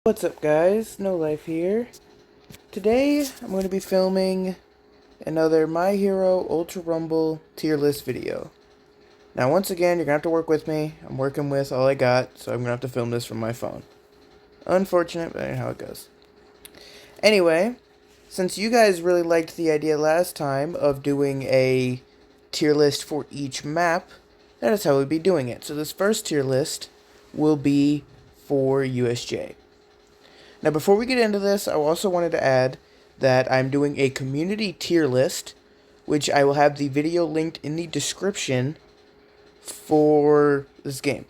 What's up guys, No Life here. Today I'm going to be filming another My Hero Ultra Rumble tier list video. Now once again you're going to have to work with me. I'm working with all I got, so I'm going to have to film this from my phone. Unfortunate, but I know how it goes. Anyway, since you guys really liked the idea last time of doing a tier list for each map, that is how we'll be doing it. So this first tier list will be for USJ. Now, before we get into this, I also wanted to add that I'm doing a community tier list, which I will have the video linked in the description for this game.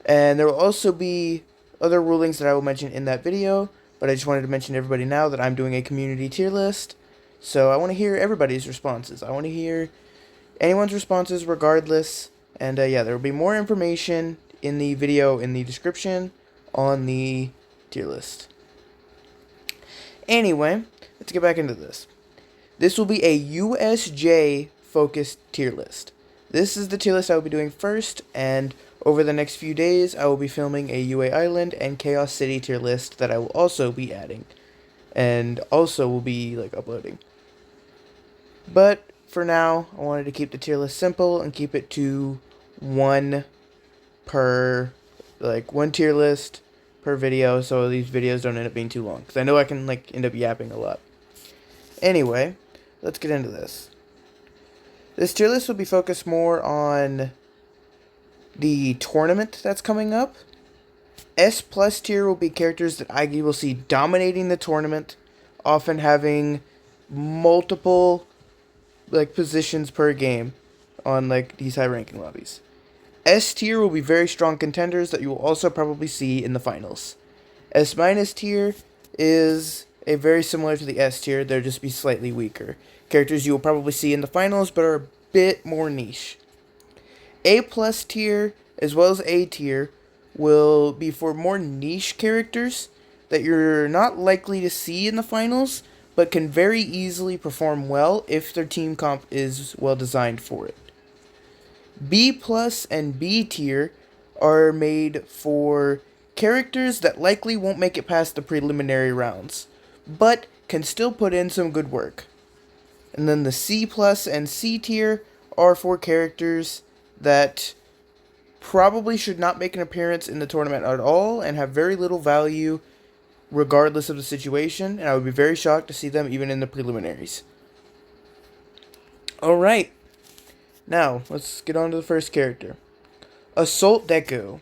And there will also be other rulings that I will mention in that video, but I just wanted to mention to everybody now that I'm doing a community tier list. So I want to hear everybody's responses. I want to hear anyone's responses regardless. And yeah, there will be more information in the video in the description on the tier list. Anyway, let's get back into this. This will be a USJ focused tier list. This is the tier list I will be doing first, and over the next few days I will be filming a UA Island and Chaos City tier list that I will also be adding, and also will be uploading. But for now, I wanted to keep the tier list simple and keep it to one per, one tier list per video, so these videos don't end up being too long, because I know I can end up yapping a lot. Anyway, let's get into this. This tier list will be focused more on the tournament that's coming up. S plus tier will be characters that I will see dominating the tournament, often having multiple positions per game on these high ranking lobbies. S tier will be very strong contenders that you will also probably see in the finals. S minus tier is very similar to the S tier, they'll just be slightly weaker. Characters you will probably see in the finals, but are a bit more niche. A plus tier, as well as A tier, will be for more niche characters that you're not likely to see in the finals, but can very easily perform well if their team comp is well designed for it. B plus and B tier are made for characters that likely won't make it past the preliminary rounds, but can still put in some good work. And then the C plus and C tier are for characters that probably should not make an appearance in the tournament at all and have very little value regardless of the situation, and I would be very shocked to see them even in the preliminaries. Alright, now let's get on to the first character. Assault Deku.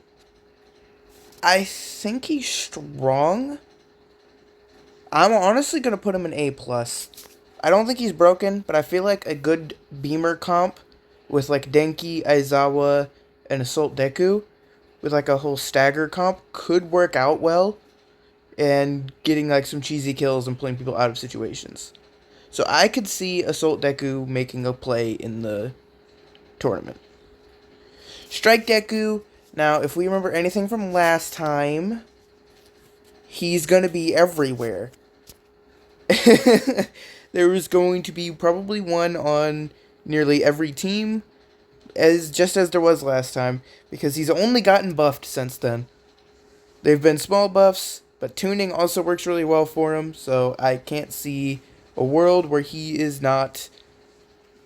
I think he's strong. I'm honestly going to put him in A+. I don't think he's broken, but I feel like a good Beamer comp with Denki, Aizawa, and Assault Deku with a whole stagger comp could work out well and getting some cheesy kills and pulling people out of situations. So I could see Assault Deku making a play in the tournament. Strike Deku. Now, if we remember anything from last time, he's going to be everywhere. There is going to be probably one on nearly every team, just as there was last time, because he's only gotten buffed since then. They've been small buffs, but tuning also works really well for him, so I can't see a world where he is not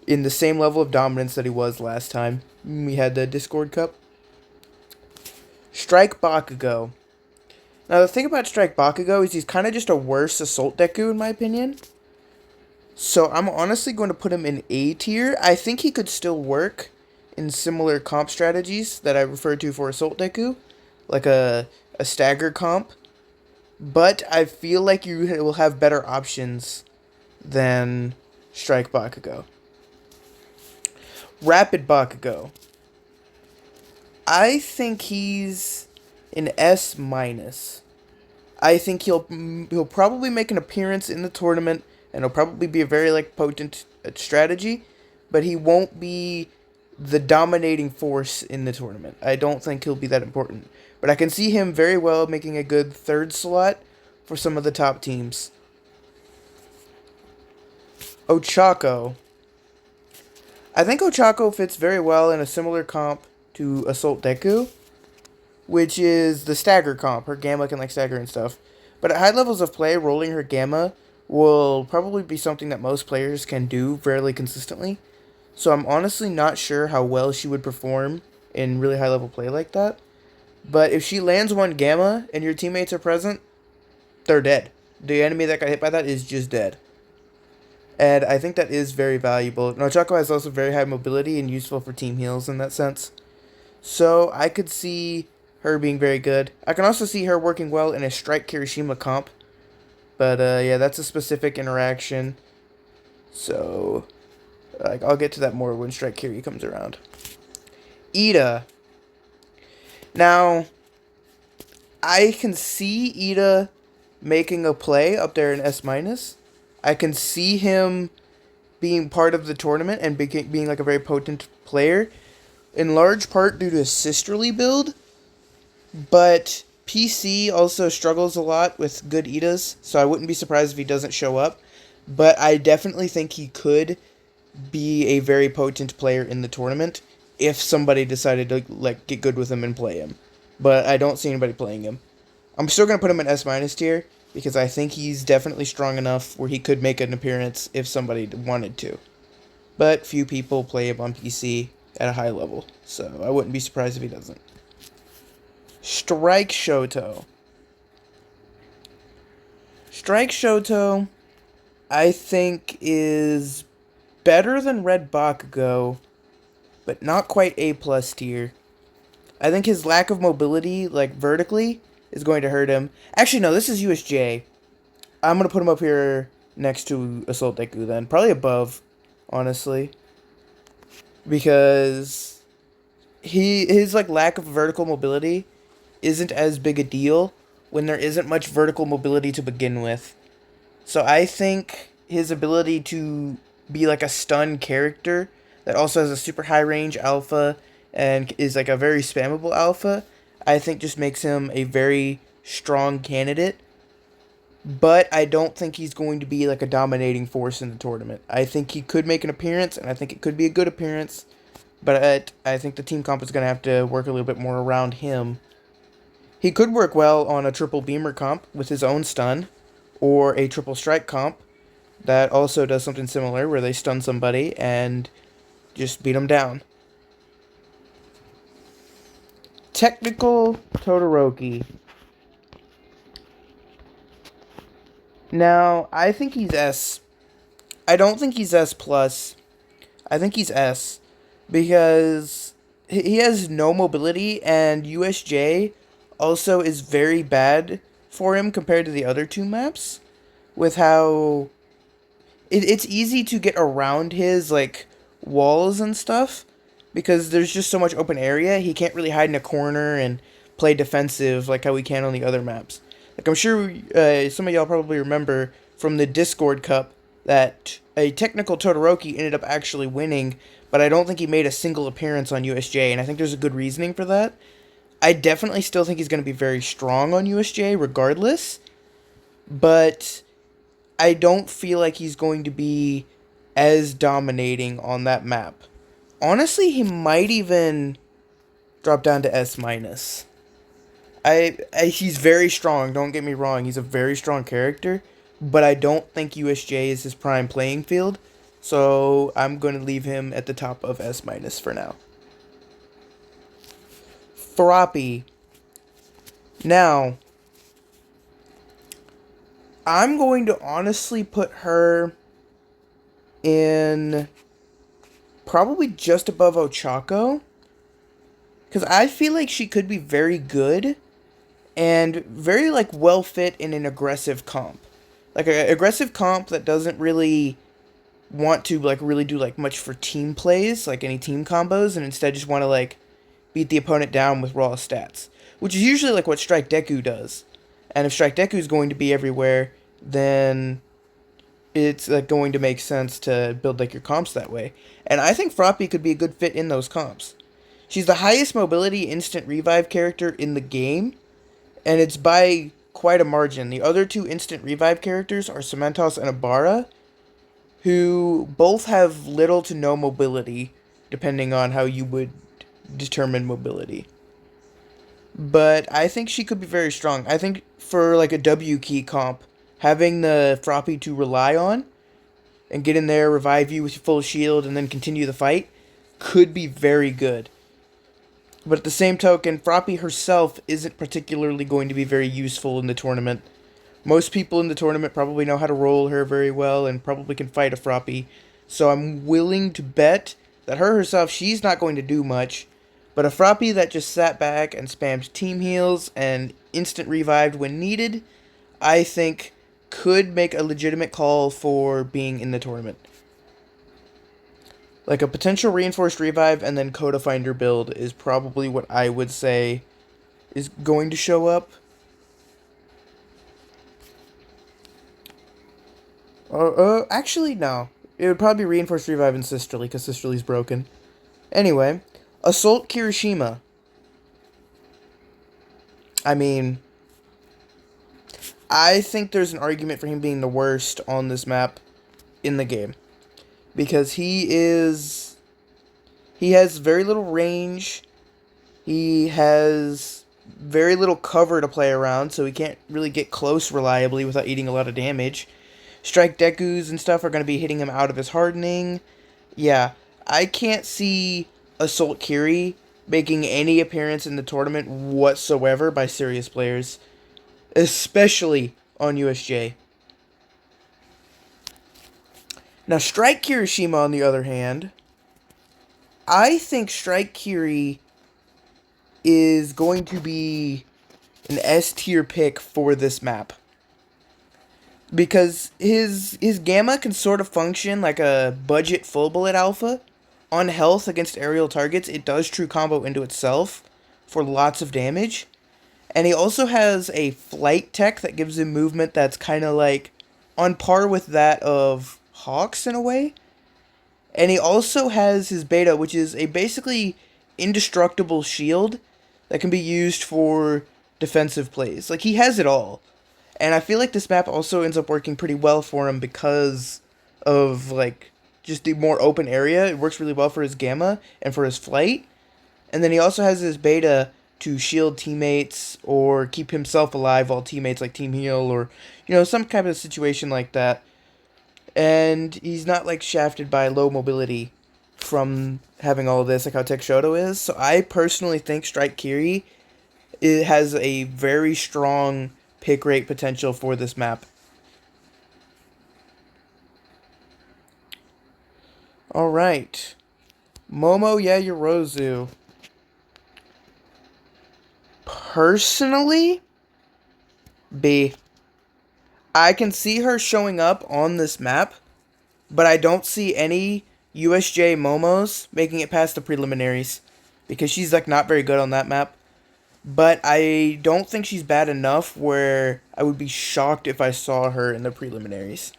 in the same level of dominance that he was last time we had the Discord Cup. Strike Bakugo. Now, the thing about Strike Bakugo is he's kind of just a worse Assault Deku, in my opinion. So, I'm honestly going to put him in A tier. I think he could still work in similar comp strategies that I referred to for Assault Deku, like a stagger comp. But I feel like you will have better options than Strike Bakugo. Rapid Bakugo. I think he's an S minus. I think he'll probably make an appearance in the tournament, and he'll probably be a very potent strategy, but he won't be the dominating force in the tournament. I don't think he'll be that important, but I can see him very well making a good third slot for some of the top teams. Ochako. I think Ochako fits very well in a similar comp to Assault Deku, which is the stagger comp. Her gamma can like stagger and stuff. But at high levels of play, rolling her gamma will probably be something that most players can do fairly consistently. So I'm honestly not sure how well she would perform in really high level play like that. But if she lands one gamma and your teammates are present, they're dead. The enemy that got hit by that is just dead. And I think that is very valuable. Nunchaku has also very high mobility and useful for team heals in that sense. So I could see her being very good. I can also see her working well in a Strike Kirishima comp. But yeah, that's a specific interaction. So I'll get to that more when Strike Kiri comes around. Ida. Now, I can see Ida making a play up there in S minus. I can see him being part of the tournament and being like a very potent player, in large part due to his sisterly build. But PC also struggles a lot with good Idas, so I wouldn't be surprised if he doesn't show up. But I definitely think he could be a very potent player in the tournament if somebody decided to like get good with him and play him. But I don't see anybody playing him. I'm still gonna put him in S minus tier because I think he's definitely strong enough where he could make an appearance if somebody wanted to. But few people play him on PC at a high level, so I wouldn't be surprised if he doesn't. Strike Shoto. Strike Shoto, I think, is better than Red Bakugo, but not quite A plus tier. I think his lack of mobility, like vertically, is going to hurt him. Actually, no, this is USJ. I'm going to put him up here next to Assault Deku then. Probably above, honestly. Because his like lack of vertical mobility isn't as big a deal when there isn't much vertical mobility to begin with. So I think his ability to be like a stun character that also has a super high range alpha and is like a very spammable alpha, I think just makes him a very strong candidate. But I don't think he's going to be like a dominating force in the tournament. I think he could make an appearance, and I think it could be a good appearance. But I think the team comp is going to have to work a little bit more around him. He could work well on a triple beamer comp with his own stun, or a triple strike comp that also does something similar where they stun somebody and just beat them down. Technical Todoroki. Now, I think he's S. I don't think he's S plus. I think he's S because he has no mobility, and USJ also is very bad for him compared to the other two maps, with how it's easy to get around his like walls and stuff because there's just so much open area. He can't really hide in a corner and play defensive like how we can on the other maps. Like I'm sure some of y'all probably remember from the Discord Cup that a technical Todoroki ended up actually winning, but I don't think he made a single appearance on USJ, and I think there's a good reasoning for that. I definitely still think he's going to be very strong on USJ regardless, but I don't feel like he's going to be as dominating on that map. Honestly, he might even drop down to S minus. He's very strong, don't get me wrong, he's a very strong character, but I don't think USJ is his prime playing field, so I'm going to leave him at the top of S minus for now. Froppy. Now, I'm going to honestly put her in probably just above Ochako, because I feel like she could be very good and very like well fit in an aggressive comp, like an aggressive comp that doesn't really want to like really do like much for team plays, like any team combos, and instead just want to like beat the opponent down with raw stats, which is usually like what Strike Deku does. And if Strike Deku is going to be everywhere, then it's like going to make sense to build like your comps that way. And I think Froppy could be a good fit in those comps. She's the highest mobility instant revive character in the game, and it's by quite a margin. The other two instant revive characters are Cementos and Abara, who both have little to no mobility, depending on how you would determine mobility. but I think she could be very strong. I think for like a W key comp, having the Froppy to rely on and get in there, revive you with your full shield, and then continue the fight could be very good. But at the same token, Froppy herself isn't particularly going to be very useful in the tournament. Most people in the tournament probably know how to roll her very well and probably can fight a Froppy. So I'm willing to bet that her herself, she's not going to do much. But a Froppy that just sat back and spammed team heals and instant revived when needed, I think could make a legitimate call for being in the tournament. Like a potential reinforced revive and then Coda Finder build is probably what I would say is going to show up. Actually, no. It would probably be Reinforced Revive and Sisterly, because Sisterly's broken. Anyway, Assault Kirishima. I mean, I think there's an argument for him being the worst on this map in the game. Because he has very little range. He has very little cover to play around, so he can't really get close reliably without eating a lot of damage. Strike Dekus and stuff are going to be hitting him out of his hardening. Yeah, I can't see Assault Kiri making any appearance in the tournament whatsoever by serious players, especially on USJ. Now, Strike Kirishima, on the other hand, I think Strike Kiri is going to be an S tier pick for this map. Because his Gamma can sort of function like a budget full bullet alpha. On health against aerial targets, it does true combo into itself for lots of damage. And he also has a flight tech that gives him movement that's kind of like on par with that of Hawks in a way. And he also has his beta, which is a basically indestructible shield that can be used for defensive plays. Like, he has it all. And I feel like this map also ends up working pretty well for him because of, like, just the more open area. It works really well for his Gamma and for his flight. And then he also has his beta to shield teammates or keep himself alive while teammates, like, team heal or, some kind of situation like that. And he's not, like, shafted by low mobility from having all of this, like how Texhoto is. So I personally think Strike Kiri, it has a very strong pick rate potential for this map. Alright. Momo Yayorozu. Personally, B. I can see her showing up on this map, but I don't see any USJ Momos making it past the preliminaries because she's like not very good on that map. But I don't think she's bad enough where I would be shocked if I saw her in the preliminaries.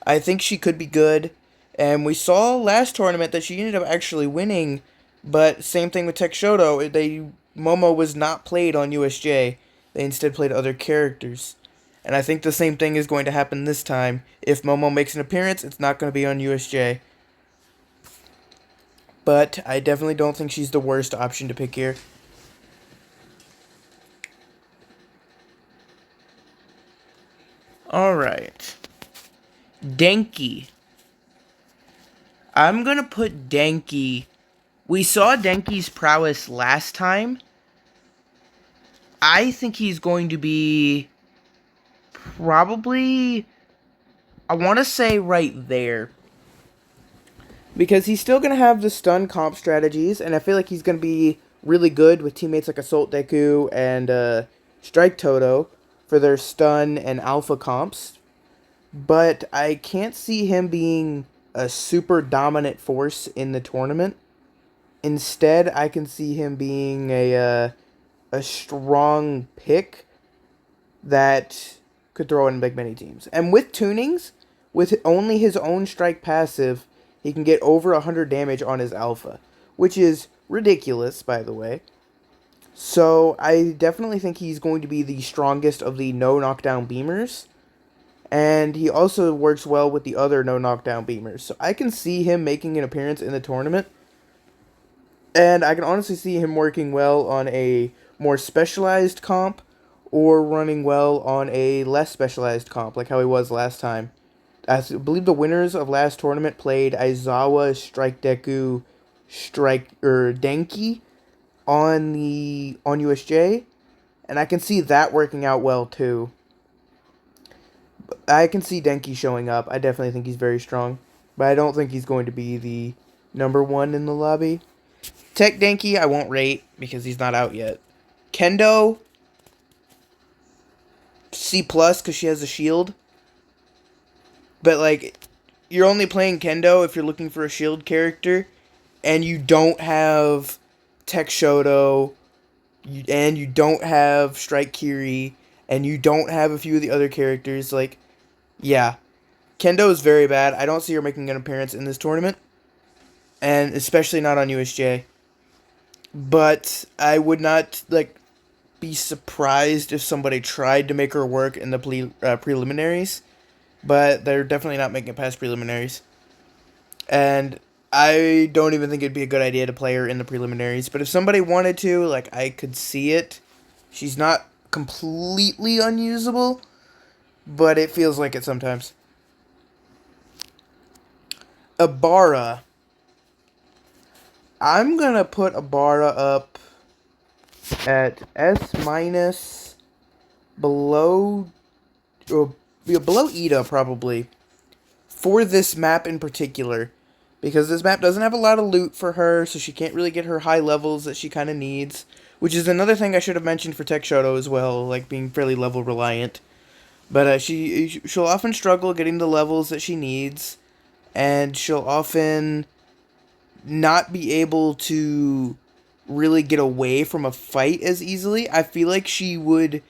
I think she could be good, and we saw last tournament that she ended up actually winning, but same thing with Texhoto, Momo was not played on USJ. They instead played other characters. And I think the same thing is going to happen this time. If Momo makes an appearance, it's not going to be on USJ. But I definitely don't think she's the worst option to pick here. Alright. Denki. I'm going to put Denki. We saw Denki's prowess last time. I think he's going to be probably, I want to say right there. Because he's still going to have the stun comp strategies, and I feel like he's going to be really good with teammates like Assault Deku and Strike Toto for their stun and alpha comps. But I can't see him being a super dominant force in the tournament. Instead, I can see him being a strong pick that could throw in big many teams. And with tunings, with only his own strike passive, he can get over 100 damage on his alpha, which is ridiculous, by the way. So I definitely think he's going to be the strongest of the no knockdown beamers. And he also works well with the other no knockdown beamers. So I can see him making an appearance in the tournament. And I can honestly see him working well on a more specialized comp or running well on a less specialized comp, like how he was last time. I believe the winners of last tournament played Aizawa, Strike Deku, Strike or Denki on USJ, and I can see that working out well too. I can see Denki showing up. I definitely think he's very strong, but I don't think he's going to be the number one in the lobby. Tech Denki I won't rate because he's not out yet. Kendo C plus because she has a shield, but like you're only playing Kendo if you're looking for a shield character, and you don't have Tech Shoto, and you don't have Strike Kiri, and you don't have a few of the other characters. Like, yeah, Kendo is very bad. I don't see her making an appearance in this tournament, and especially not on USJ. But I would not be surprised if somebody tried to make her work in the preliminaries, but they're definitely not making it past preliminaries. And I don't even think it'd be a good idea to play her in the preliminaries. But if somebody wanted to, like, I could see it. She's not completely unusable, but it feels like it sometimes. Abara. I'm gonna put Abara up at S minus, below, or below Ida probably, for this map in particular, because this map doesn't have a lot of loot for her, so she can't really get her high levels that she kind of needs, which is another thing I should have mentioned for Tech Shoto as well, like being fairly level reliant. But she'll often struggle getting the levels that she needs, and she'll often not be able to really get away from a fight as easily. I feel like she would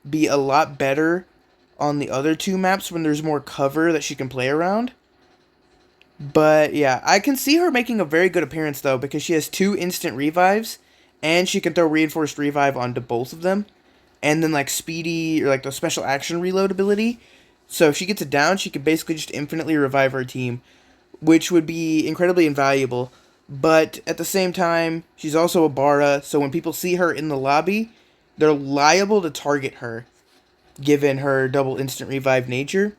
be a lot better on the other two maps when there's more cover that she can play around. But yeah, I can see her making a very good appearance though, because she has 2 instant revives, and she can throw reinforced revive onto both of them, and then like speedy or like the special action reload ability. So if she gets it down, she can basically just infinitely revive her team, which would be incredibly invaluable. But at the same time, she's also a Bara, so when people see her in the lobby, they're liable to target her, given her double instant revive nature.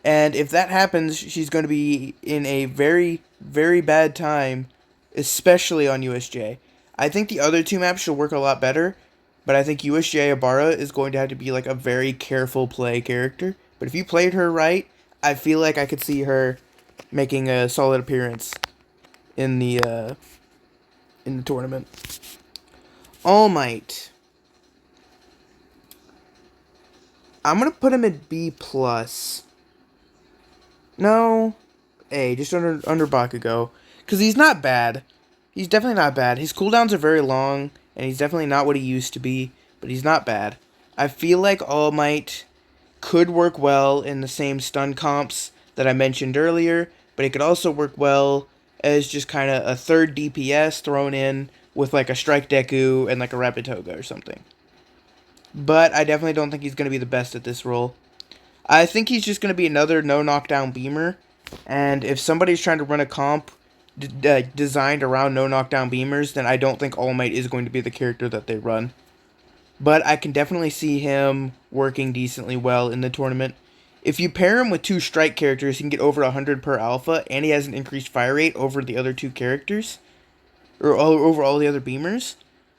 And if that happens, she's going to be in a very, very bad time, especially on USJ. I think the other two maps should work a lot better, but I think USJ Abara is going to have to be like a very careful play character. But if you played her right, I feel like I could see her making a solid appearance in the tournament. All Might. I'm gonna put him at B plus. No, A, just under Bakugo, because he's not bad. He's definitely not bad. His cooldowns are very long, and he's definitely not what he used to be, but he's not bad. I feel like All Might could work well in the same stun comps that I mentioned earlier, but it could also work well as just kind of a third DPS thrown in with like a Strike Deku and like a Rapid Toga or something. But I definitely don't think he's going to be the best at this role. I think he's just going to be another no knockdown beamer, and if somebody's trying to run a comp designed around no knockdown beamers, then I don't think All Might is going to be the character that they run. But I can definitely see him working decently well in the tournament. If you pair him with 2 strike characters, he can get over 100 per alpha, and he has an increased fire rate over the other 2 characters, or over all the other beamers,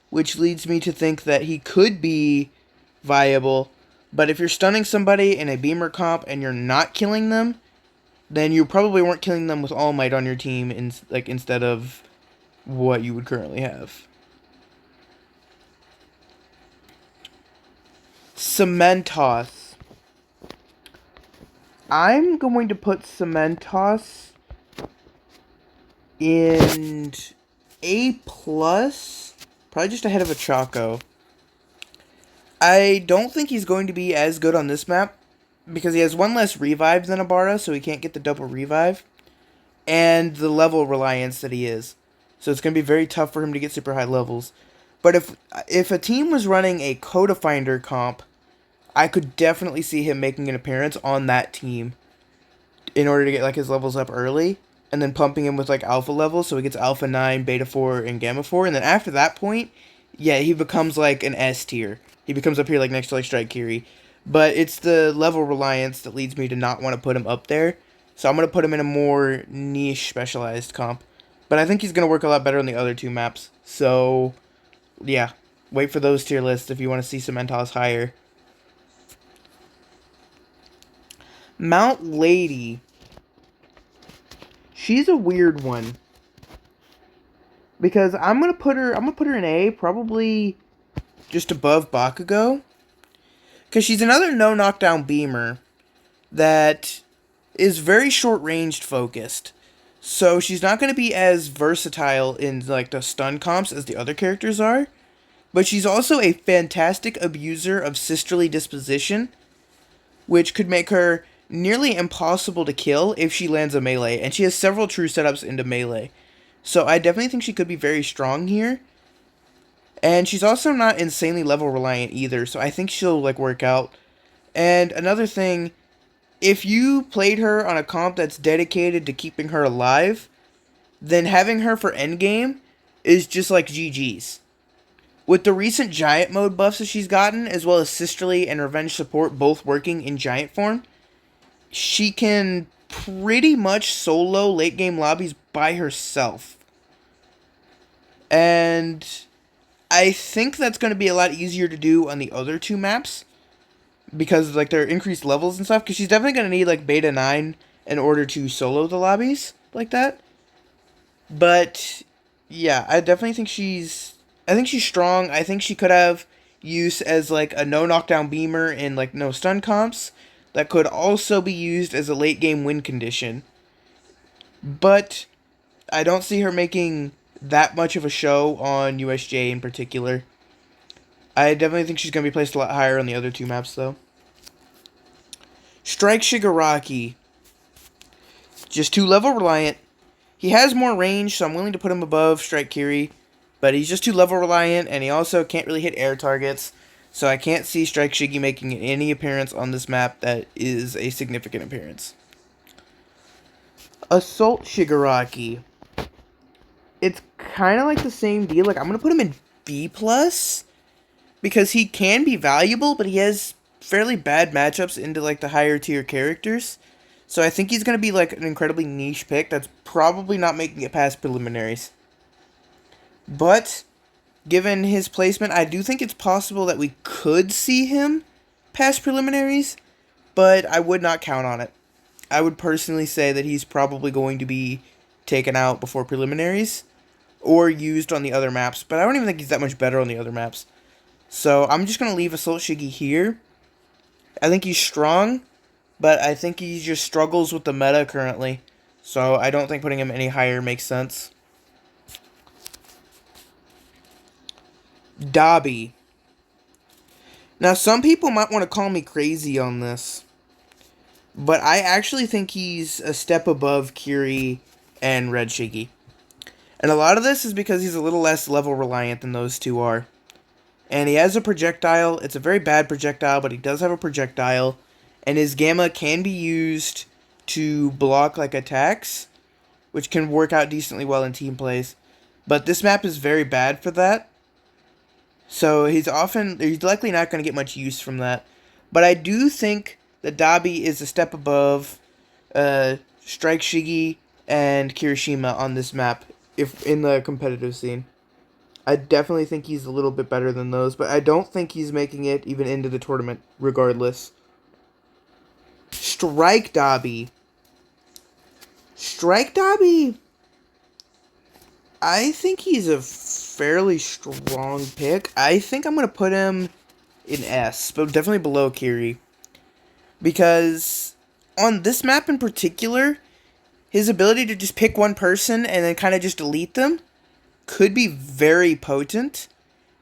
which leads me to think that he could be viable. But if you're stunning somebody in a beamer comp and you're not killing them, then you probably weren't killing them with All Might on your team instead of what you would currently have. Cementoss. I'm going to put Cementoss in A+, probably just ahead of a Chaco. I don't think he's going to be as good on this map, because he has 1 less revive than Abara, so he can't get the double revive, and the level reliance that he is. So it's going to be very tough for him to get super high levels. But if a team was running a Coda Finder comp, I could definitely see him making an appearance on that team in order to get like his levels up early. and then pumping him with like alpha levels, so he gets alpha 9, beta 4, and gamma 4, and then after that point, yeah, he becomes like an S tier. He becomes up here like next to like Strike Kiri. But it's the level reliance that leads me to not want to put him up there. So I'm going to put him in a more niche specialized comp. But I think he's going to work a lot better on the other two maps. So, yeah. Wait for those tier lists if you want to see some Mentos higher. Mount Lady. She's a weird one. Because I'm gonna put her in A, probably just above Bakugo. Because she's another no knockdown beamer that is very short ranged focused. So she's not gonna be as versatile in like the stun comps as the other characters are. But she's also a fantastic abuser of sisterly disposition, which could make her nearly impossible to kill if she lands a melee, and she has several true setups into melee. So I definitely think she could be very strong here. And she's also not insanely level reliant either, so I think she'll like work out. And another thing, if you played her on a comp that's dedicated to keeping her alive, then having her for endgame is just like GG's. With the recent Giant mode buffs that she's gotten, as well as Sisterly and Revenge support both working in Giant form, she can pretty much solo late game lobbies by herself. And I think that's going to be a lot easier to do on the other two maps, because like their increased levels and stuff, because she's definitely going to need like beta 9 in order to solo the lobbies like that. But yeah, I definitely think she's strong. I think she could have use as like a no knockdown beamer in like no stun comps that could also be used as a late game win condition. But I don't see her making that much of a show on USJ in particular. I definitely think she's going to be placed a lot higher on the other two maps though. Strike Shigaraki. Just 2 level reliant. He has more range, so I'm willing to put him above Strike Kiri. But he's just 2 level reliant, and he also can't really hit air targets. So I can't see Strike Shiggy making any appearance on this map that is a significant appearance. Assault Shigaraki. It's kind of like the same deal. Like, I'm going to put him in B+, because he can be valuable, but he has fairly bad matchups into, like, the higher tier characters. So I think he's going to be, like, an incredibly niche pick that's probably not making it past preliminaries. But, given his placement, I do think it's possible that we could see him past preliminaries, but I would not count on it. I would personally say that he's probably going to be taken out before preliminaries, or used on the other maps, but I don't even think he's that much better on the other maps. So I'm just going to leave Assault Shiggy here. I think he's strong, but I think he just struggles with the meta currently. So I don't think putting him any higher makes sense. Dabi. Now, some people might want to call me crazy on this, but I actually think he's a step above Kiri and Red Shiggy. And a lot of this is because he's a little less level reliant than those two are. And he has a projectile. It's a very bad projectile, but he does have a projectile. And his gamma can be used to block like attacks, which can work out decently well in team plays. But this map is very bad for that. So he's likely not going to get much use from that. But I do think that Dabi is a step above Strike Shiggy and Kirishima on this map, if in the competitive scene. I definitely think he's a little bit better than those, but I don't think he's making it even into the tournament regardless. Strike Dabi. Strike Dabi, I think he's a fairly strong pick. I think I'm going to put him in S, but definitely below Kiri. Because on this map in particular, his ability to just pick one person and then kind of just delete them could be very potent.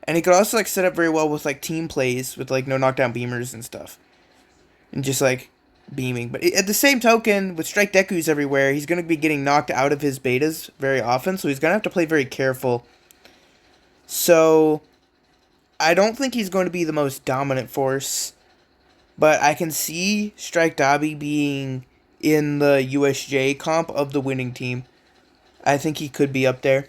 And he could also like set up very well with like team plays with like no knockdown beamers and stuff. And just like beaming. But at the same token, with Strike Deku's everywhere, he's going to be getting knocked out of his betas very often. So he's going to have to play very careful. So I don't think he's going to be the most dominant force. But I can see Strike Dabi being in the USJ comp of the winning team. I think he could be up there.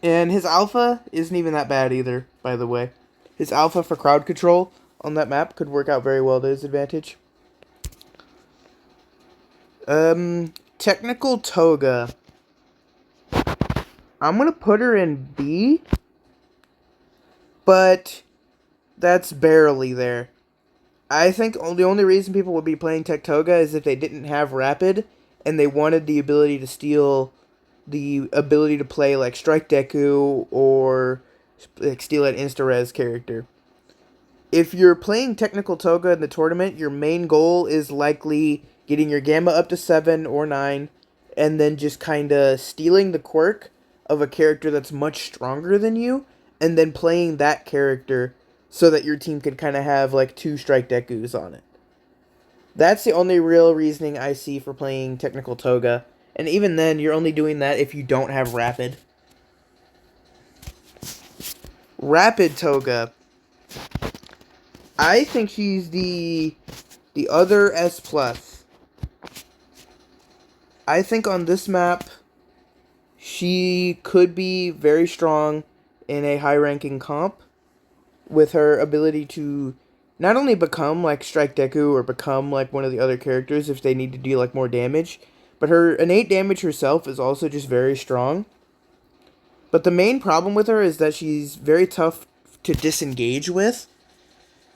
And his alpha isn't even that bad either, by the way. His alpha for crowd control on that map could work out very well to his advantage. Technical Toga. I'm going to put her in B, but that's barely there. I think the only reason people would be playing Tech Toga is if they didn't have Rapid and they wanted the ability to steal the ability to play like Strike Deku or like steal an Insta-Res character. If you're playing Technical Toga in the tournament, your main goal is likely getting your Gamma up to 7 or 9 and then just kind of stealing the quirk of a character that's much stronger than you and then playing that character so that your team can kind of have like 2 Strike Dekus on it. That's the only real reasoning I see for playing Technical Toga. And even then, you're only doing that if you don't have Rapid. Rapid Toga. I think she's the other S+. I think on this map, she could be very strong in a high-ranking comp with her ability to not only become like Strike Deku or become like one of the other characters if they need to deal like more damage, but her innate damage herself is also just very strong. But the main problem with her is that she's very tough to disengage with.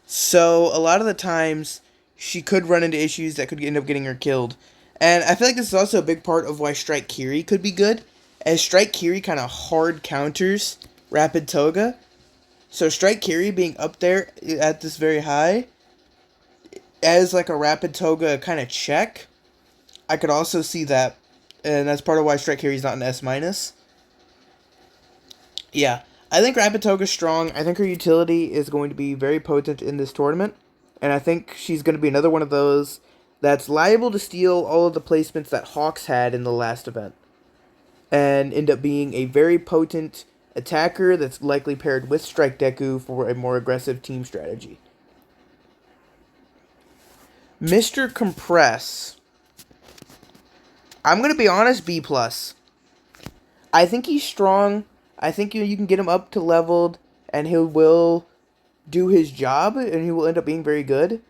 So a lot of the times she could run into issues that could end up getting her killed. And I feel like this is also a big part of why Strike Kiri could be good, as Strike Kiri kind of hard counters Rapid Toga. So Strike Kiri being up there at this very high as like a Rapid Toga kind of check, I could also see that, and that's part of why Strike Kiri's not an S-. Yeah, I think Rapid Toga's strong. I think her utility is going to be very potent in this tournament, and I think she's going to be another one of those that's liable to steal all of the placements that Hawks had in the last event, and end up being a very potent attacker that's likely paired with Strike Deku for a more aggressive team strategy. Mr. Compress. I'm going to be honest, B+. I think he's strong. I think you can get him up to leveled, and he will do his job, and he will end up being very good.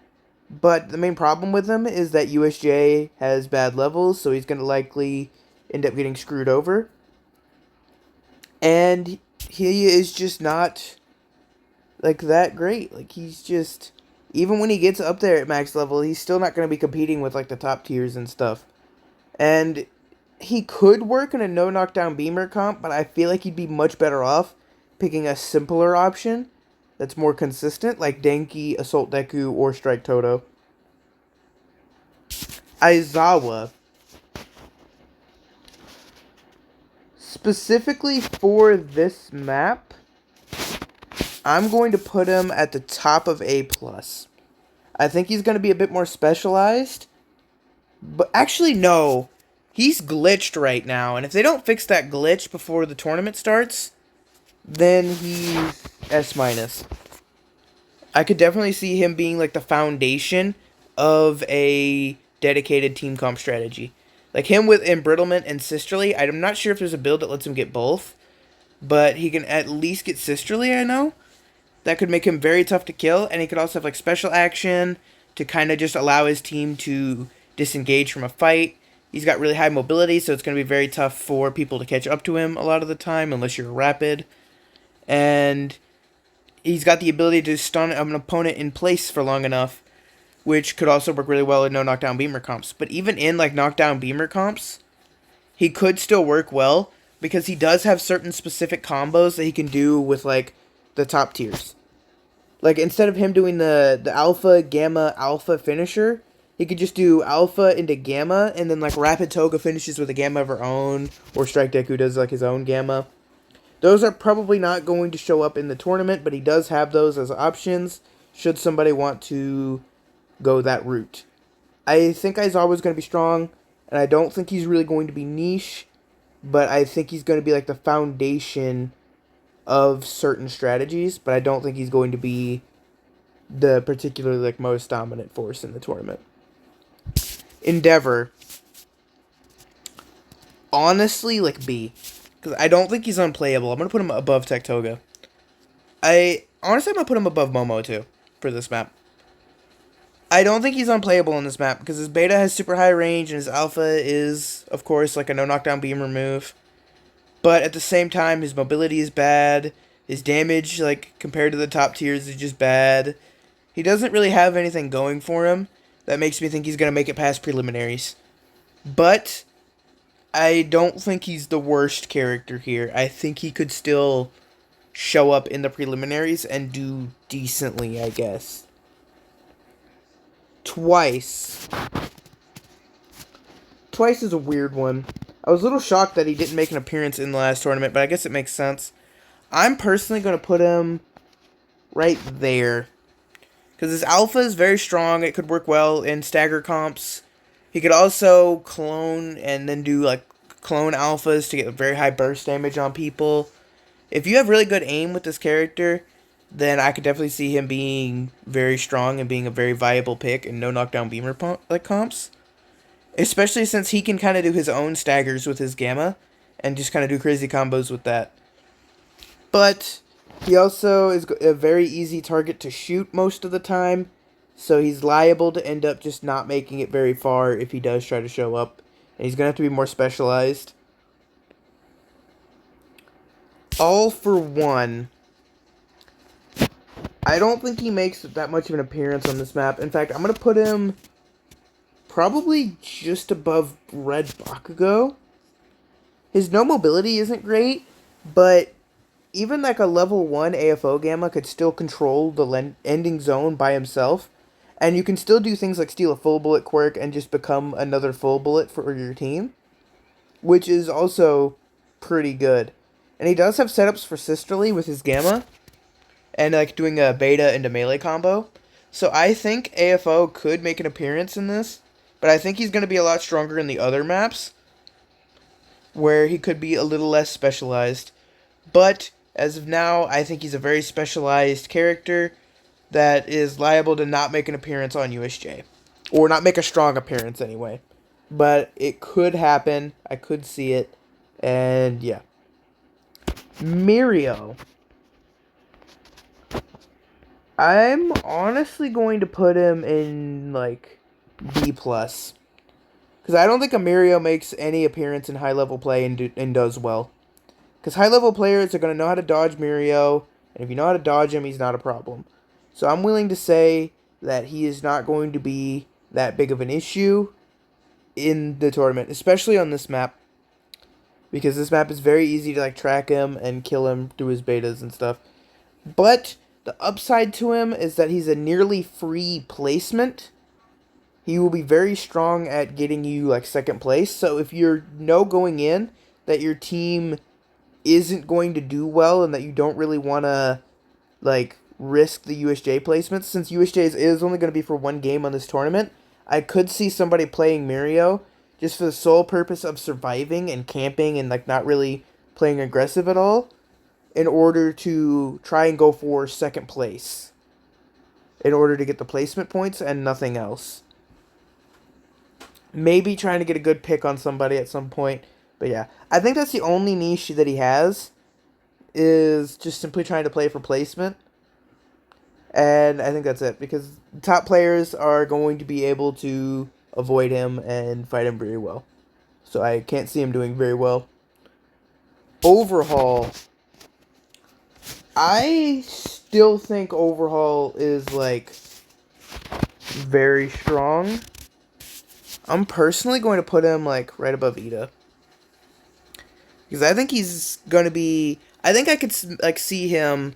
But the main problem with him is that USJ has bad levels, so he's going to likely end up getting screwed over. And he is just not like that great. Like he's just, even when he gets up there at max level, he's still not going to be competing with like the top tiers and stuff. And he could work in a no knockdown beamer comp, but I feel like he'd be much better off picking a simpler option that's more consistent, like Denki, Assault Deku, or Strike Toto. Aizawa. Specifically for this map, I'm going to put him at the top of A+. I think he's going to be a bit more specialized. But actually, no. He's glitched right now. And if they don't fix that glitch before the tournament starts, then he's S-. I could definitely see him being like the foundation of a dedicated team comp strategy. Like him with Embrittlement and Sisterly, I'm not sure if there's a build that lets him get both, but he can at least get Sisterly, I know. That could make him very tough to kill, and he could also have like special action to kind of just allow his team to disengage from a fight. He's got really high mobility, so it's going to be very tough for people to catch up to him a lot of the time, unless you're rapid. And he's got the ability to stun an opponent in place for long enough, which could also work really well in no knockdown beamer comps. But even in like knockdown beamer comps, he could still work well because he does have certain specific combos that he can do with like the top tiers. Like instead of him doing the alpha, gamma, alpha finisher, he could just do alpha into gamma, and then like Rapid Toga finishes with a gamma of her own, or Strike Deku does like his own gamma. Those are probably not going to show up in the tournament, but he does have those as options should somebody want to go that route. I think Aizawa is going to be strong, and I don't think he's really going to be niche, but I think he's going to be like the foundation of certain strategies, but I don't think he's going to be the particularly like most dominant force in the tournament. Endeavor, honestly, like B, because I don't think he's unplayable. I'm gonna put him above Tektoga. I'm gonna put him above Momo too for this map. I don't think he's unplayable in this map because his beta has super high range and his alpha is, of course, like a no knockdown beam remove. But at the same time, his mobility is bad. His damage, like compared to the top tiers, is just bad. He doesn't really have anything going for him that makes me think he's gonna make it past preliminaries. But I don't think he's the worst character here. I think he could still show up in the preliminaries and do decently, I guess. Twice. Twice is a weird one. I was a little shocked that he didn't make an appearance in the last tournament, but I guess it makes sense. I'm personally going to put him right there. Because his alpha is very strong. It could work well in stagger comps. He could also clone and then do like clone alphas to get very high burst damage on people. If you have really good aim with this character, then I could definitely see him being very strong and being a very viable pick in no knockdown beamer like comps. Especially since he can kind of do his own staggers with his gamma and just kind of do crazy combos with that. But he also is a very easy target to shoot most of the time, so he's liable to end up just not making it very far if he does try to show up. And he's going to have to be more specialized. All for One. I don't think he makes that much of an appearance on this map. In fact, I'm going to put him probably just above Red Bakugo. His no mobility isn't great, but even like a level 1 AFO Gamma could still control the ending zone by himself. And you can still do things like steal a full bullet quirk and just become another full bullet for your team, which is also pretty good. And he does have setups for Sisterly with his Gamma, and like doing a beta into melee combo. So I think AFO could make an appearance in this, but I think he's going to be a lot stronger in the other maps, where he could be a little less specialized. But as of now, I think he's a very specialized character that is liable to not make an appearance on USJ. Or not make a strong appearance anyway. But it could happen. I could see it. And yeah. Mirio. I'm honestly going to put him in, like, B+. Because I don't think a Mirio makes any appearance in high-level play and does well. Because high-level players are going to know how to dodge Mirio, and if you know how to dodge him, he's not a problem. So I'm willing to say that he is not going to be that big of an issue in the tournament, especially on this map. Because this map is very easy to like track him and kill him through his betas and stuff. But the upside to him is that he's a nearly free placement. He will be very strong at getting you like second place. So if you're going in that your team isn't going to do well and that you don't really want to like risk the USJ placements, since USJ is only going to be for one game on this tournament, I could see somebody playing Mirio just for the sole purpose of surviving and camping and like not really playing aggressive at all in order to try and go for second place in order to get the placement points and nothing else. Maybe trying to get a good pick on somebody at some point. But yeah, I think that's the only niche that he has, is just simply trying to play for placement. And I think that's it, because top players are going to be able to avoid him and fight him very well. So I can't see him doing very well. Overhaul. I still think Overhaul is like very strong. I'm personally going to put him like right above Ida. Because I think he's going to be... I think I could like see him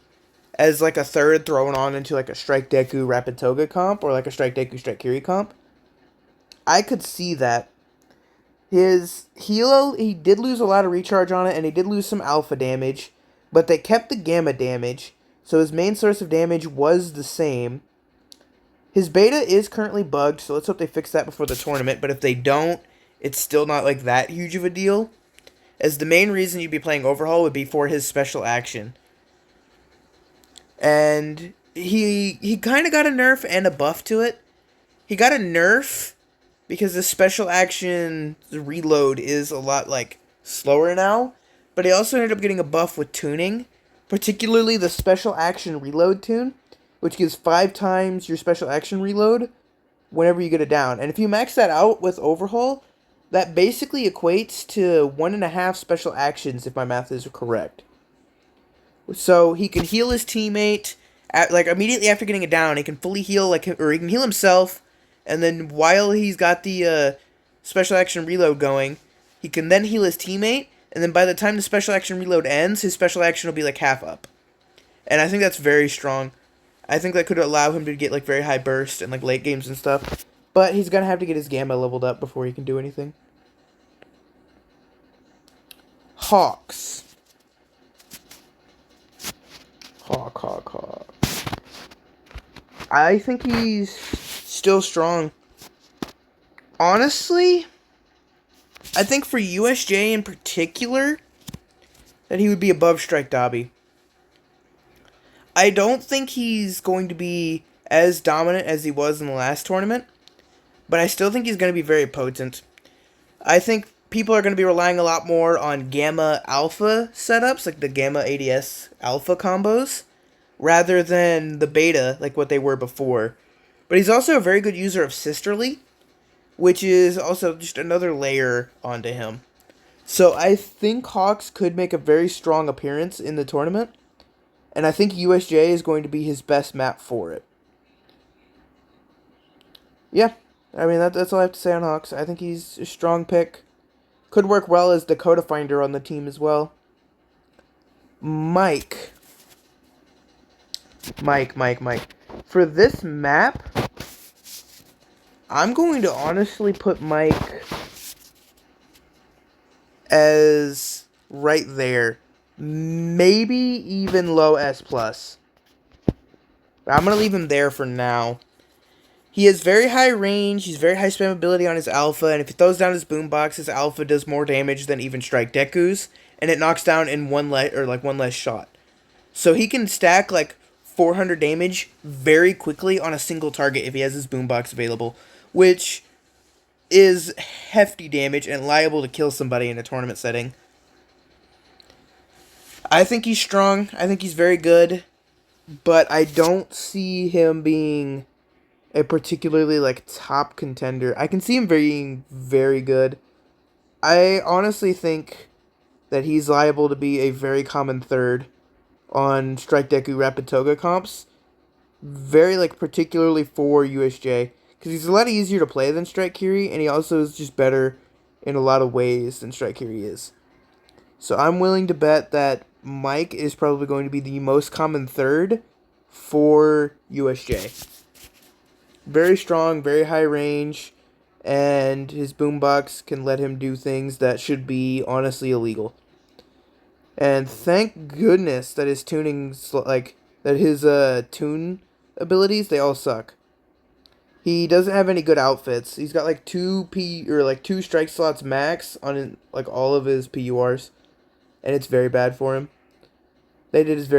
as like a third thrown on into like a Strike Deku Rapid Toga comp, or like a Strike Deku Strike Kiri comp. I could see that. His Hilo, he did lose a lot of recharge on it, and he did lose some alpha damage, but they kept the gamma damage, so his main source of damage was the same. His beta is currently bugged, so let's hope they fix that before the tournament, but if they don't, it's still not like that huge of a deal, as the main reason you'd be playing Overhaul would be for his special action. And he kind of got a nerf and a buff to it. He got a nerf because the special action reload is a lot like slower now, but he also ended up getting a buff with tuning, particularly the special action reload tune, which gives 5 times your special action reload whenever you get it down. And if you max that out with overhaul, that basically equates to 1.5 special actions if my math is correct. So he can heal his teammate like immediately after getting it down. He can fully heal or he can heal himself, and then while he's got the special action reload going, he can then heal his teammate, and then by the time the special action reload ends, his special action will be like half up. And I think that's very strong. I think that could allow him to get like very high burst and like late games and stuff. But he's gonna have to get his gamma leveled up before he can do anything. Hawks. Hawk. I think he's still strong. Honestly, I think for USJ in particular, that he would be above Strike Dobby. I don't think he's going to be as dominant as he was in the last tournament, but I still think he's going to be very potent. I think people are going to be relying a lot more on Gamma Alpha setups, like the Gamma ADS Alpha combos, rather than the Beta, like what they were before. But he's also a very good user of Sisterly, which is also just another layer onto him. So I think Hawks could make a very strong appearance in the tournament, and I think USJ is going to be his best map for it. Yeah, I mean, that's all I have to say on Hawks. I think he's a strong pick. Could work well as Dakota Finder on the team as well. Mike. For this map, I'm going to honestly put Mike as right there. Maybe even low S+. I'm going to leave him there for now. He has very high range, he's very high spammability on his alpha, and if he throws down his boombox, his alpha does more damage than even Strike Deku's, and it knocks down in one less shot. So he can stack like 400 damage very quickly on a single target if he has his boombox available, which is hefty damage and liable to kill somebody in a tournament setting. I think he's strong, I think he's very good, but I don't see him being a particularly like top contender. I can see him being very good. I honestly think that he's liable to be a very common third on Strike Deku Rapid Toga comps. Very like particularly for USJ. Because he's a lot easier to play than Strike Kiri, and he also is just better in a lot of ways than Strike Kiri is. So I'm willing to bet that Mike is probably going to be the most common third for USJ. Very strong, very high range, and his boombox can let him do things that should be honestly illegal. And thank goodness that his tune abilities, they all suck. He doesn't have any good outfits. He's got like two strike slots max on like all of his PURs, and it's very bad for him. They did his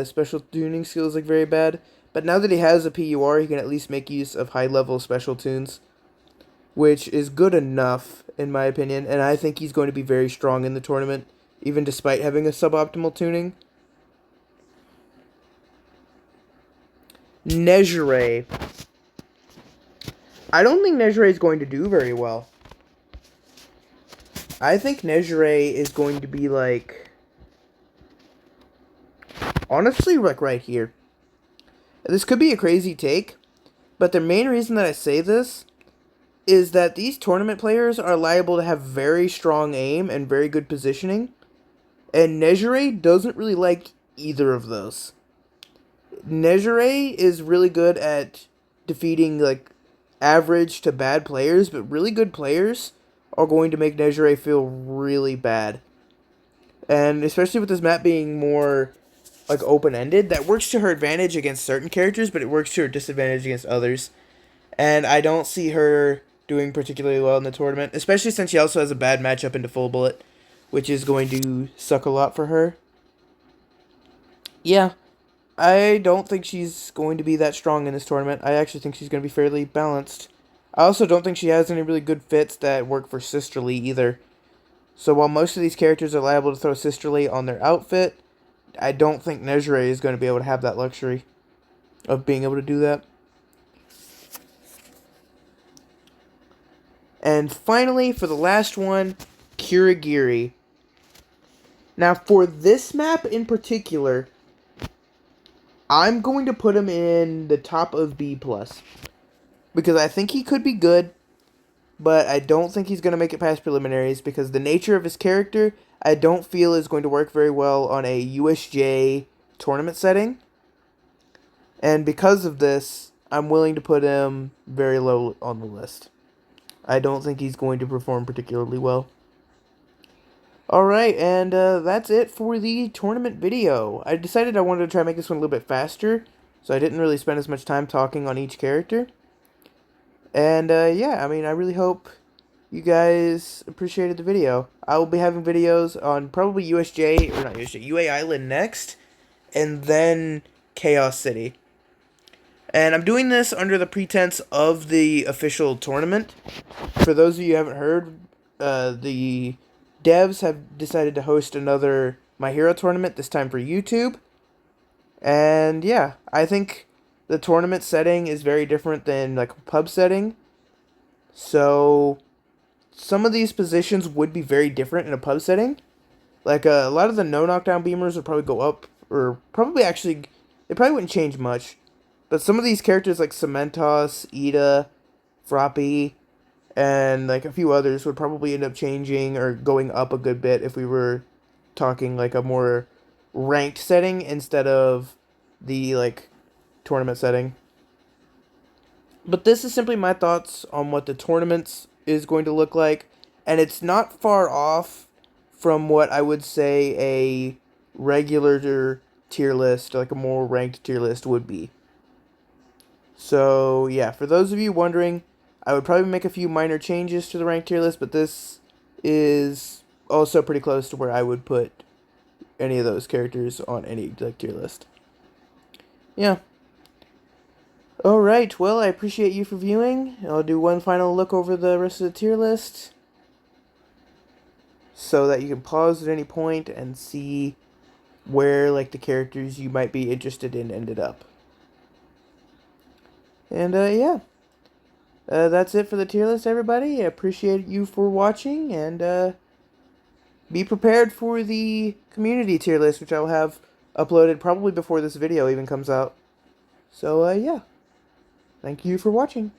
special tuning skills like very bad. But now that he has a PUR, he can at least make use of high-level special tunes, which is good enough, in my opinion, and I think he's going to be very strong in the tournament, even despite having a suboptimal tuning. Nejire. I don't think Nejire is going to do very well. I think Nejire is going to be, like, honestly, like, right here. This could be a crazy take, but the main reason that I say this is that these tournament players are liable to have very strong aim and very good positioning, and Nejire doesn't really like either of those. Nejire is really good at defeating like average to bad players, but really good players are going to make Nejire feel really bad. And especially with this map being more like open-ended, that works to her advantage against certain characters, but it works to her disadvantage against others. And I don't see her doing particularly well in the tournament, especially since she also has a bad matchup into Full Bullet, which is going to suck a lot for her. Yeah, I don't think she's going to be that strong in this tournament. I actually think she's going to be fairly balanced. I also don't think she has any really good fits that work for Sisterly either. So while most of these characters are liable to throw Sisterly on their outfit, I don't think Nejire is going to be able to have that luxury of being able to do that. And finally, for the last one, Kurogiri. Now, for this map in particular, I'm going to put him in the top of B+. Because I think he could be good, but I don't think he's going to make it past preliminaries because the nature of his character, I don't feel is going to work very well on a USJ tournament setting. And because of this, I'm willing to put him very low on the list. I don't think he's going to perform particularly well. Alright, and that's it for the tournament video. I decided I wanted to try to make this one a little bit faster, so I didn't really spend as much time talking on each character. And yeah, I mean, I really hope you guys appreciated the video. I will be having videos on probably USJ, or not USJ, UA Island next, and then Chaos City. And I'm doing this under the pretense of the official tournament. For those of you who haven't heard, the devs have decided to host another My Hero tournament, this time for YouTube. And yeah, I think the tournament setting is very different than like a pub setting. So some of these positions would be very different in a pub setting. Like a lot of the no knockdown beamers would probably go up, or probably actually, they probably wouldn't change much. But some of these characters like Cementos, Ida, Froppy, and like a few others would probably end up changing or going up a good bit if we were talking like a more ranked setting instead of the like tournament setting. But this is simply my thoughts on what the tournaments is going to look like, and it's not far off from what I would say a regular tier list, like a more ranked tier list would be. So yeah, for those of you wondering, I would probably make a few minor changes to the ranked tier list, but this is also pretty close to where I would put any of those characters on any like tier list. Yeah. Alright, well, I appreciate you for viewing. I'll do one final look over the rest of the tier list so that you can pause at any point and see where like the characters you might be interested in ended up. And yeah. That's it for the tier list, everybody. I appreciate you for watching, and be prepared for the community tier list, which I'll have uploaded probably before this video even comes out. So, yeah. Thank you for watching.